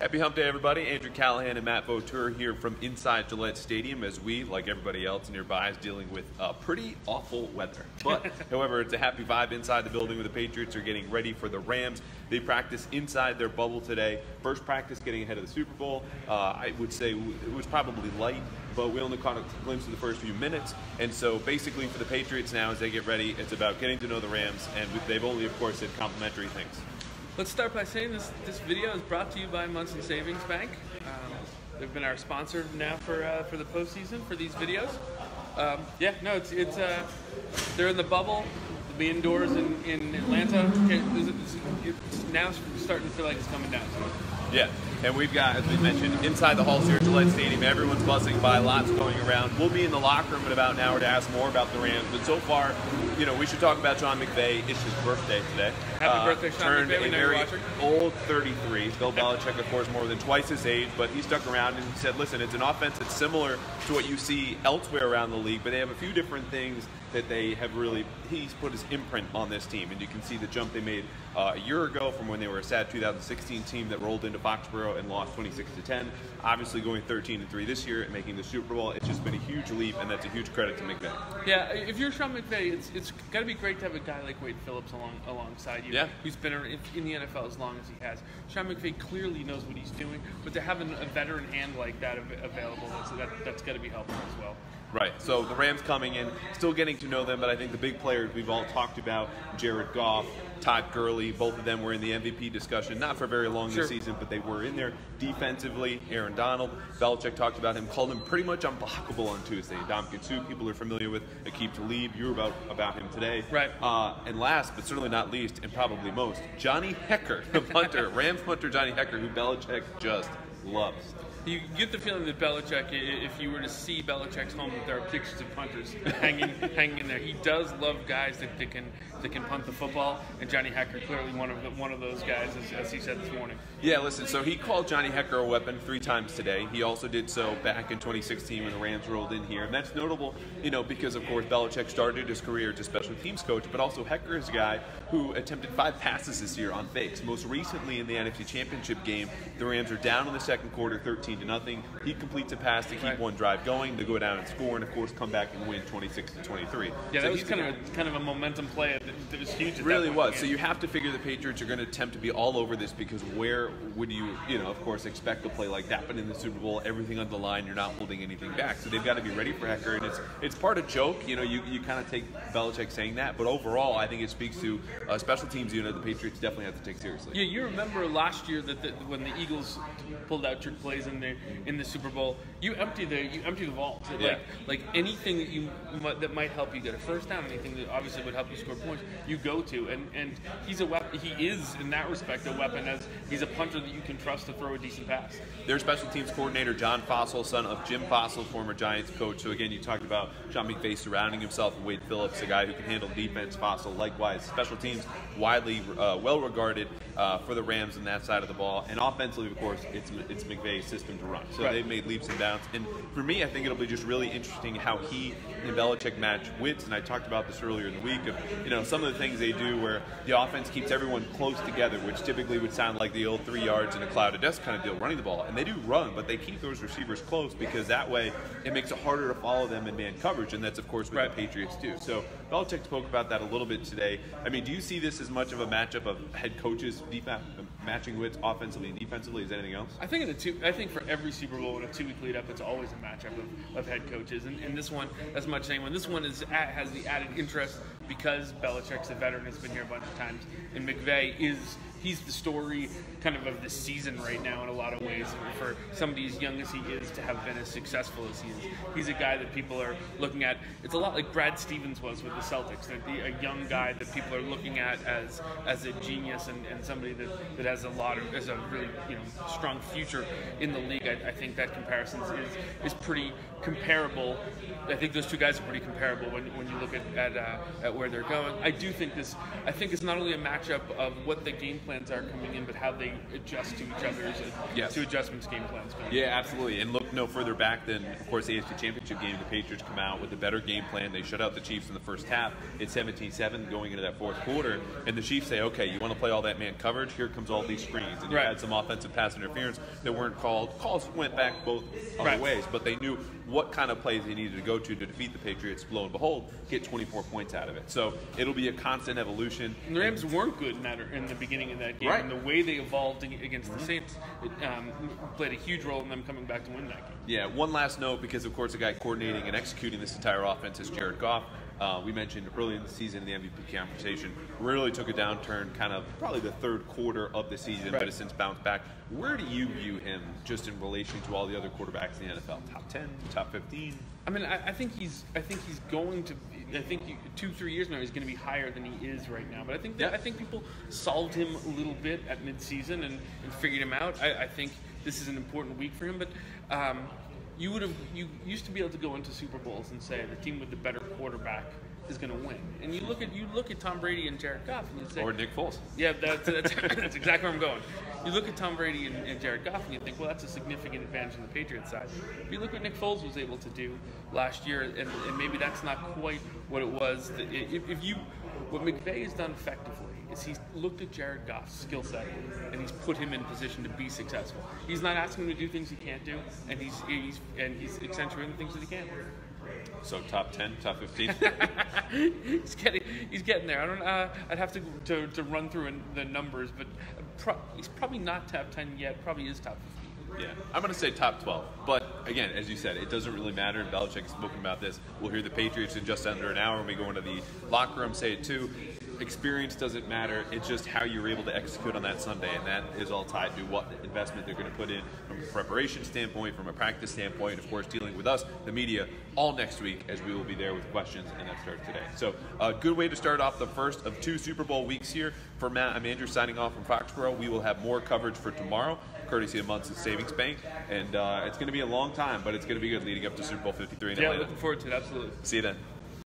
Happy Hump Day, everybody. Andrew Callahan and Matt Vautour here from inside Gillette Stadium as we, like everybody else nearby, is dealing with pretty awful weather. But, however, it's a happy vibe inside the building where the Patriots are getting ready for the Rams. They practice inside their bubble today. First practice getting ahead of the Super Bowl. I would say it was probably light, but we only caught a glimpse of the first few minutes. And so basically for the Patriots now as they get ready, it's about getting to know the Rams, and they've only, of course, said complimentary things. Let's start by saying this video is brought to you by Munson Savings Bank. They've been our sponsor now for the postseason for these videos. They're in the bubble. They'll be indoors in Atlanta. It's now starting to feel like it's coming down. Yeah, and we've got, as we mentioned, inside the halls here at Gillette Stadium, everyone's buzzing by, lots going around. We'll be in the locker room in about an hour to ask more about the Rams, but so far, you know, we should talk about Sean McVay. It's his birthday today. Happy birthday, Sean McVay. Turned a very old 33. Bill Belichick, of course, more than twice his age, but he stuck around and he said, listen, it's an offense that's similar to what you see elsewhere around the league, but they have a few different things that they have really, he's put his imprint on this team, and you can see the jump they made a year ago from when they were a sad 2016 team that rolled into Foxborough and lost 26-10. Obviously going 13-3 this year and making the Super Bowl. It's just been a huge leap, and that's a huge credit to McVay. Yeah, if you're Sean McVay, it's got to be great to have a guy like Wade Phillips alongside you, who's been in the NFL as long as he has. Sean McVay clearly knows what he's doing, but to have a veteran hand like that available, that's got to be helpful as well. Right, so the Rams coming in, still getting to know them, but I think the big players we've all talked about, Jared Goff, Todd Gurley, both of them were in the MVP discussion, not for very long this season, but they were in there defensively. Aaron Donald, Belichick talked about him, called him pretty much unblockable on Tuesday. Ndamukong Suh, people are familiar with. Aqib Talib, you were about him today. Right. And last, but certainly not least, and probably most, Johnny Hekker, the punter, Rams punter Johnny Hekker, who Belichick just loves. You get the feeling that Belichick, if you were to see Belichick's home, that there are pictures of punters hanging in there. He does love guys that can punt the football, and Johnny Hekker clearly one of those guys, as he said this morning. Yeah, listen. So he called Johnny Hekker a weapon 3 times today. He also did so back in 2016 when the Rams rolled in here, and that's notable, you know, because of course Belichick started his career as a special teams coach, but also Hekker is a guy who attempted 5 passes this year on fakes. Most recently in the NFC Championship game, the Rams are down in the second quarter, 13-0. He completes a pass to keep one drive going, to go down and score, and of course come back and win 26-23. Yeah, so that was kind of a momentum play that was huge. It really was. So you have to figure the Patriots are going to attempt to be all over this, because where would you of course, expect a play like that? But in the Super Bowl, everything on the line, you're not holding anything back. So they've got to be ready for Hekker, and it's part of joke. You know, you kind of take Belichick saying that, but overall, I think it speaks to a special teams unit the Patriots definitely have to take seriously. Yeah, you remember last year that when the Eagles pulled out trick plays in the Super Bowl, you empty the vault. Yeah. Like anything that might help you get a first down, anything that obviously would help you score points, you go to. And he's a weapon. He is in that respect a weapon, as he's a punter that you can trust to throw a decent pass. Their special teams coordinator, John Fossil, son of Jim Fossil, former Giants coach. So again, you talked about Sean McVay surrounding himself with Wade Phillips, a guy who can handle defense. Fossil, likewise, special teams widely well regarded for the Rams on that side of the ball. And offensively, of course, it's McVay's system to run. So they've made leaps and bounds. And for me, I think it'll be just really interesting how he and Belichick match wits. And I talked about this earlier in the week of, some of the things they do where the offense keeps everyone close together, which typically would sound like the old 3 yards in a cloud of dust kind of deal, running the ball. And they do run, but they keep those receivers close, because that way it makes it harder to follow them in man coverage. And that's, of course, what the Patriots do. So Belichick spoke about that a little bit today. I mean, do you see this as much of a matchup of head coaches matching wits offensively and defensively as anything else? I think for every Super Bowl in a 2-week lead up, it's always a matchup of head coaches. And this one, as much saying, when this one has the added interest because Belichick's a veteran, has been here a bunch of times, and McVay he's the story kind of this season right now in a lot of ways. For somebody as young as he is to have been as successful as he is, he's a guy that people are looking at. It's a lot like Brad Stevens was with the Celtics, a young guy that people are looking at as a genius and somebody that has a really strong future in the league. I think that comparison is pretty comparable. I think those two guys are pretty comparable when you look at where they're going. I think it's not only a matchup of what the game plans are coming in, but how they adjust to each other's to adjustments game plans. Yeah, absolutely. And look no further back than, of course, the AFC Championship game. The Patriots come out with a better game plan. They shut out the Chiefs in the first half. It's 17-7 going into that fourth quarter, and the Chiefs say, okay, you want to play all that man coverage? Here comes all these screens. And you had some offensive pass interference that weren't called. Calls went back both other ways, but they knew what kind of plays they needed to go to defeat the Patriots. Lo and behold, get 24 points out of it. So it'll be a constant evolution. And the Rams weren't good in the beginning of that game, and the way they evolved against the Saints played a huge role in them coming back to win that game. Yeah, one last note, because of course the guy coordinating and executing this entire offense is Jared Goff. We mentioned early in the season, the MVP conversation really took a downturn kind of probably the third quarter of the season, but has since bounced back. Where do you view him just in relation to all the other quarterbacks in the NFL? Top 10, top 15? I mean, I think he's going to. I think 2-3 years now he's going to be higher than he is right now. But I think people solved him a little bit at midseason and figured him out. I think this is an important week for him, but. You used to be able to go into Super Bowls and say the team with the better quarterback is going to win, and you look at Tom Brady and Jared Goff and you say, or Nick Foles. Yeah, that's exactly where I'm going. You look at Tom Brady and Jared Goff and you think, well, that's a significant advantage on the Patriots side. If you look at what Nick Foles was able to do last year, and maybe that's not quite what it was. What McVay has done effectively is he's looked at Jared Goff's skill set and he's put him in position to be successful. He's not asking him to do things he can't do, and he's accentuating things that he can. So top 10, top 15. he's getting there. I don't. I'd have to run through the numbers, but he's probably not top 10 yet. Probably is top 15. Yeah, I'm going to say top 12. But again, as you said, it doesn't really matter. Belichick's spoken about this. We'll hear the Patriots in just under an hour when we go into the locker room, say it too. Experience doesn't matter. It's just how you're able to execute on that Sunday, and that is all tied to what investment they're going to put in from a preparation standpoint, from a practice standpoint, of course, dealing with us, the media, all next week, as we will be there with questions, and that starts today. So a good way to start off the first of 2 Super Bowl weeks here. For Matt, I'm Andrew signing off from Foxborough. We will have more coverage for tomorrow, courtesy of Munson Savings Bank, and it's going to be a long time, but it's going to be good leading up to Super Bowl 53 in Atlanta. Yeah, looking forward to it, absolutely. See you then.